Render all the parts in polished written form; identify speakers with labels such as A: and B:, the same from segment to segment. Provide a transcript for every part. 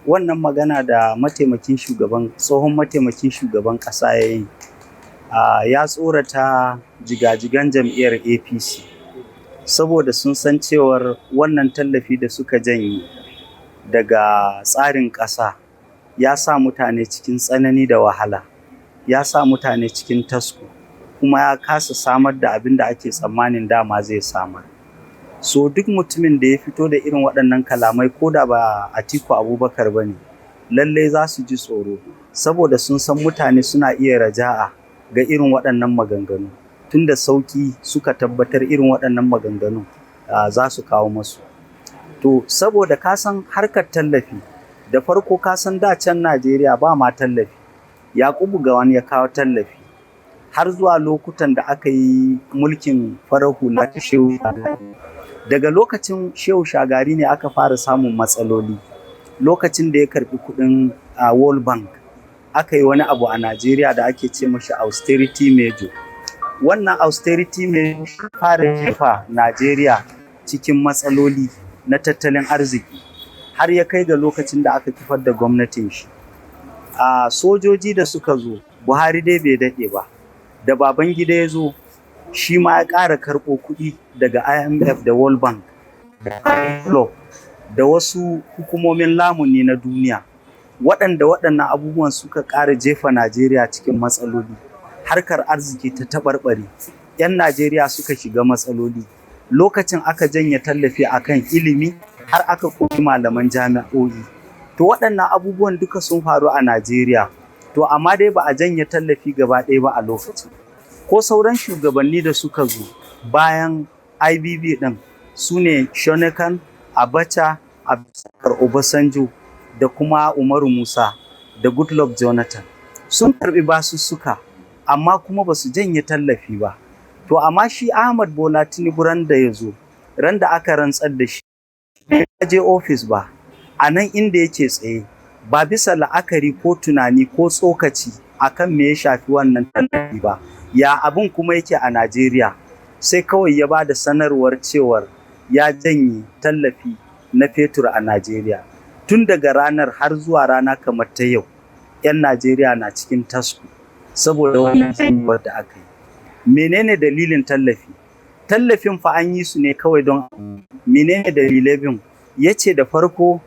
A: wannan magana da tsohon mataimakin shugaban ƙasa ya yi ya tsorata jigajigan jam'iyyar APC saboda sun san cewar wannan tallafi da suka janye daga tsarin ƙasa ya sa mutane cikin tsanani da wahala, ya sa mutane cikin tasko, kuma ya kasa samar da abin da ake tsammanin dama zai samar. So duk mutumin da ya fito da irin waɗannan kalamai ko da ba Atiku Abubakar ba ne, lallai za su ji tsoro saboda sun san mutane suna iya raja'a ga irin waɗannan maganganu, tunda sauƙi suka tabbatar irin waɗannan maganganu za su kawo masu. To saboda ka san harkar tallafi, da farko ka san da can Najeriya ba ma tallafi, Yakubu Gawon ya kawo tallafi har zuwa lokutan da aka yi mulkin farar hula ta Shehu Shagari. Daga lokacin Shehu Shagari ne aka fara samun matsaloli. Lokacin da ya karbi kuɗin World Bank, aka yi wani abu a Najeriya da ake ce mashi austerity measure. Wannan austerity measure fara jefa Najeriya cikin matsaloli na tattalin arziki har ya kai ga lokacin da aka kifar da gwamnatin shi. Sojoji da suka zo, Buhari dai bai daɗe ba, da Babangida ya zo shi ma ya ƙara karɓo kuɗi daga IMF da World Bank da wasu hukumomin lamuni na duniya, waɗannan abubuwan suka ƙara jefa Najeriya cikin matsaloli. Harkar arziki ta taɓarɓare, 'yan Najeriya suka shiga matsaloli. Lokacin aka janye tallafi akan ilimi har aka koyi malaman jami'o'i. To waɗannan abubuwan duka sun faru a Najeriya. To amma dai ba a janye tallafi gaba ɗaya ba a lokacin. Ko sauran shugabanni da suka zo bayan IBB ɗin su ne Shonekan, Abacha, Abubakar Obasanjo da kuma Umaru Musa da Goodluck Jonathan. Sun karɓi basussuka amma kuma ba su janye tallafi ba. To amma shi Ahmad Bola Tinubu ran da ya zo, ran da aka rantsar da shi, bai je ofis ba, a nan inda yake tsaye, ba bisa la'akari ko tunani ko tsokaci akan me ya shafi wannan tallafi ba. Ya abin kuma yake a Najeriya, sai kawai ya ba da sanarwar cewar ya janye tallafi na fetur a Najeriya. Tun daga ranar har zuwa rana kamar ta yau, 'yan Najeriya na cikin tasko saboda wannan janyewar da aka yi. Menene dalilin tallafi? Tallafin fa an yi su ne kawai don menene dalilin? Ya ce da farko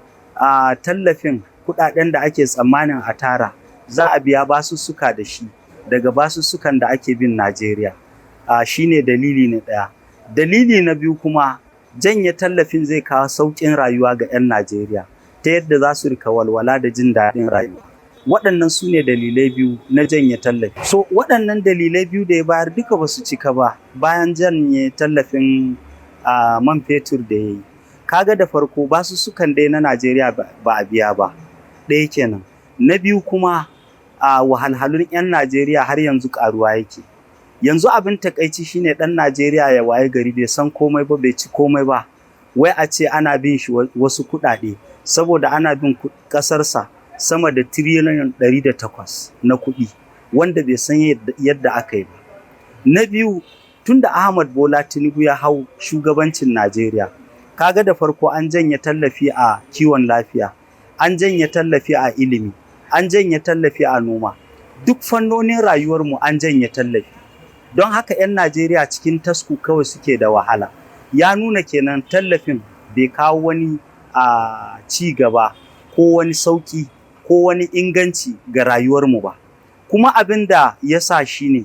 A: tallafin kuɗaɗen da ake tsammanin a tara za a biya basussuka da shi daga basussukan da ake bin Najeriya. Shi ne dalili na ɗaya. Dalili na biyu kuma, janye tallafin zai kawo sauƙin rayuwa ga 'yan Najeriya ta yadda za su rika walwala da jin daɗin rayuwa. Waɗannan su ne dalilai biyu na janye tallafi. So waɗannan dalilai biyu da ya bayar duka ba su cika ba bayan janye tallafin man fetur da ya yi. Kaga da farko basussukan dai na Najeriya ba a biya ba. Ɗaya kenan. Na biyu kuma wahalhalun 'yan Najeriya har yanzu ƙaruwa yake. Yanzu abin takaici shine ɗan Najeriya ya waye gari bai san komai ba, bai ci komai ba. Wai a ce ana bin shi wasu kuɗaɗe saboda ana bin ƙasarsa sama da tiriliyan 108 na kuɗi wanda bai san yadda aka yi ba. Na biyu, tunda Ahmad Bola Tinubu ya hau shugabancin Najeriya, kaga da farko an janye tallafi a kiwon lafiya, an janye tallafi a ilimi, an janye tallafi a noma. Duk fannonin rayuwarmu an janye tallafi. Don haka 'yan Najeriya cikin tasku kawai suke da wahala. Ya nuna kenan tallafin bai kawo wani ci gaba ko wani sauƙi ko wani inganci ga rayuwarmu ba. Kuma abin da ya sa shi ne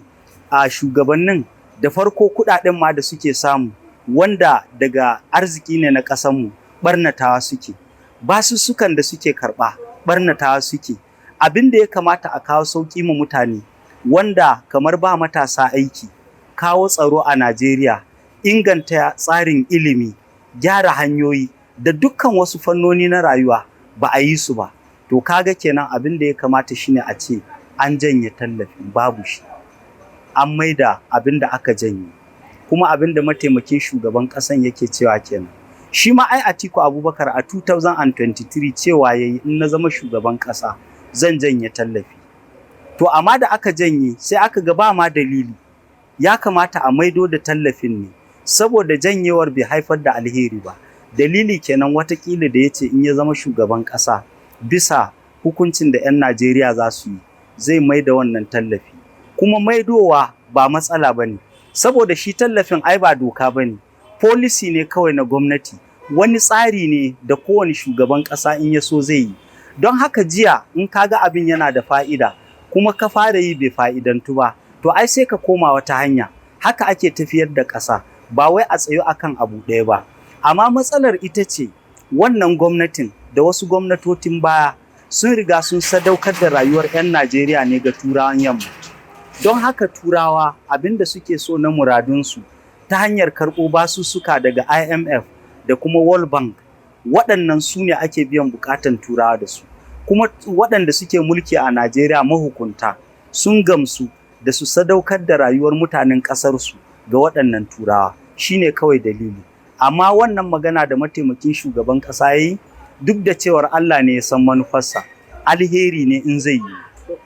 A: shugabannin da farko kuɗaɗen ma da suke samu wanda daga arziki ne na ƙasanmu ɓarnatawa suke. Basussukan da suke karɓa ɓarnatawa suke. Abin da ya kamata a kawo sauƙi ma mutane wanda kamar ba matasa aiki, kawo tsaro a Najeriya, inganta tsarin ilimi, gyara hanyoyi da dukkan wasu fannoni na rayuwa ba a yi su ba. To kaga kenan abin da ya kamata shine a ce an janye tallafin, babu shi. An maida abin da aka janye. Kuma abin da mataimakin shugaban ƙasan yake cewa kenan. Shi ma ai Atiku Abubakar a 2023 cewa yayi in na zama shugaban ƙasa zan janye tallafi. To amma da aka janye sai aka ga ba ma dalili. Ya kamata a maido da tallafin ne saboda janyewar bai haifar da alheri ba. Dalili kenan watakila da ya ce in ya zama shugaban ƙasa bisa hukuncin da 'yan Najeriya za su yi, zai mai da wannan tallafi. Kuma maidowa ba matsala ba ne, saboda shi tallafin ai ba doka ba ne, policy ne kawai na gwamnati, wani tsari ne da kowane shugaban ƙasa in ya so zai yi. Don haka jiya in ka ga abin yana da fa'ida kuma ka fara yi bai fa'idantu ba, to ai sai ka koma wata hanya. Haka ake tafiyar da ƙasa, ba wai a tsayo akan abu ɗaya ba. Amma matsalar ita ce wannan gwamnatin da wasu gwamnatocin baya sun riga sun sadaukar da rayuwar 'yan Najeriya ne ga turawan yamma. Don haka turawa abin da suke so na muradunsu ta hanyar karɓo basussuka daga IMF da kuma World Bank, waɗannan su ne ake biyan bukatan turawa da su. Kuma waɗanda suke mulki a Najeriya mahukunta sun gamsu da su sadaukar da rayuwar mutanen ƙasarsu ga waɗannan turawa, shine kawai dalili. Amma wannan magana da mataimakin shugaban ƙasa ya yi, duk da cewar Allah ne ya san manufarsa, alheri ne in zai yi.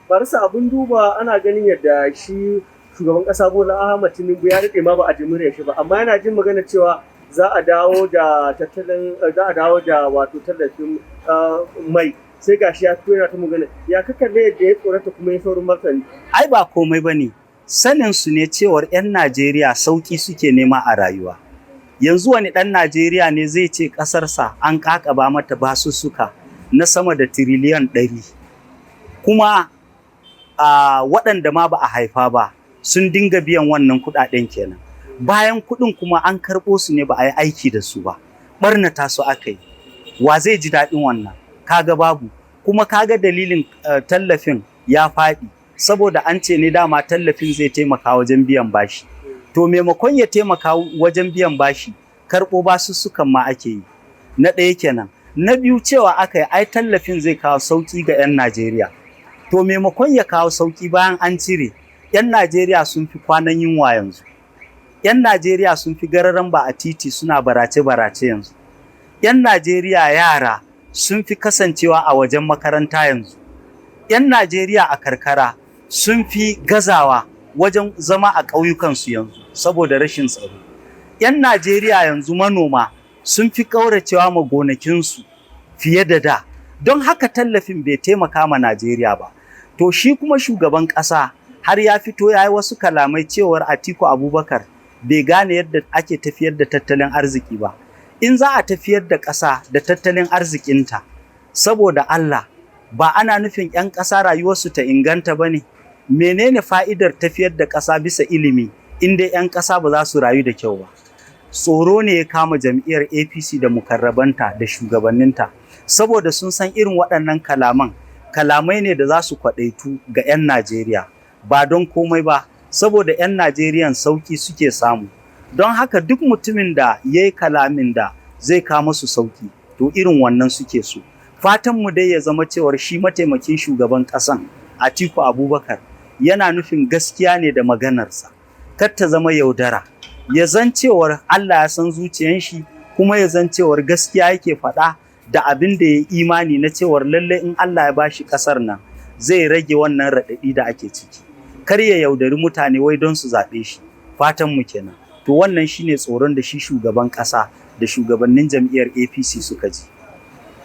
B: Barisa abin duba ana ganin yadda shi shugaban ƙasa Bola Ahmed Tinubu ya daɗe ma ba a jimure shi ba, amma yana jin magana cewa za a dawo da tallafin mai, sai gashi ya fito yana ta magana. Ya kakalle yadda ya tsorata kuma ya saurin martani.
A: Ai ba komai ba ne, sanin su ne cewar 'yan Najeriya sauƙi suke nema a rayuwa. Yanzu wani ɗan Najeriya ne zai ce ƙasarsa an ƙaƙaba mata basussuka na sama da tiriliyan 100, kuma waɗanda ma ba a haifa ba sun dinga biyan wannan kuɗaɗen kenan. Bayan kuɗin kuma an karɓo su ne ba a yi aiki da su ba, ɓarnata su aka yi. Wa zai ji daɗin wannan? Kaga babu. Kuma kaga dalilin tallafin ya faɗi, saboda an ce ne dama tallafin zai taimaka wajen biyan bashi. To maimakon ya taimaka wajen biyan bashi, karɓo basussukan ma ake yi. Na ɗaya kenan. Na biyu cewa aka yi ai tallafin zai kawo sauƙi ga 'yan Najeriya. To maimakon ya kawo sauƙi bayan an cire, 'yan Najeriya sun fi kwanan yunwa yanzu. 'Yan Najeriya sun fi gararan ba a titi suna barace-barace yanzu. 'Yan Najeriya yara sun fi kasancewa a wajen makaranta yanzu. 'Yan Najeriya a karkara sun fi gazawa wajen zama a ƙauyukansu yanzu saboda rashin tsaro. 'Yan Najeriya yanzu manoma sun fi ƙauracewa ma gonakinsu fiye da da. Don haka tallafin bai taimaka ma Najeriya ba. To shi kuma shugaban ƙasa har ya fito ya yi wasu kalamai cewar Atiku Abubakar bai gane yadda ake tafiyar da tattalin arziki ba. In za a tafiyar da ƙasa da tattalin arzikinta, saboda Allah, ba ana nufin 'yan ƙasa rayuwarsu ta inganta ba ne? Menene fa'idar tafiyar da ƙasa bisa ilimi in dai 'yan ƙasa ba za su rayu da kyau ba? Tsoro ne ya kama jam'iyyar APC da mukarrabanta da shugabanninta, saboda sun san irin waɗannan kalamai ne da za su kwaɗaitu ga 'yan Najeriya, ba don komai ba, saboda 'yan Najeriyan sauƙi suke samu. Don haka duk mutumin da ya yi kalamin da zai kawo musu sauƙi, to irin wannan suke so. Fatanmu dai ya zama cewar shi mataimakin shugaban ƙasan Atiku Abubakar yana nufin gaskiya ne da maganarsa, kar ta zama yaudara. Ya zan cewar Allah ya san zuciyan shi, kuma ya zan cewar gaskiya yake faɗa da abin da ya imani na cewar lalle in Allah ya bashi ƙasar nan zai rage wannan raɗaɗi da ake ciki. Kar ya yaudari mutane wai don su zaɓe shi. Fatanmu kenan. To wannan shine tsoron da shi shugaban ƙasa da shugabannin jam'iyyar APC suka ji.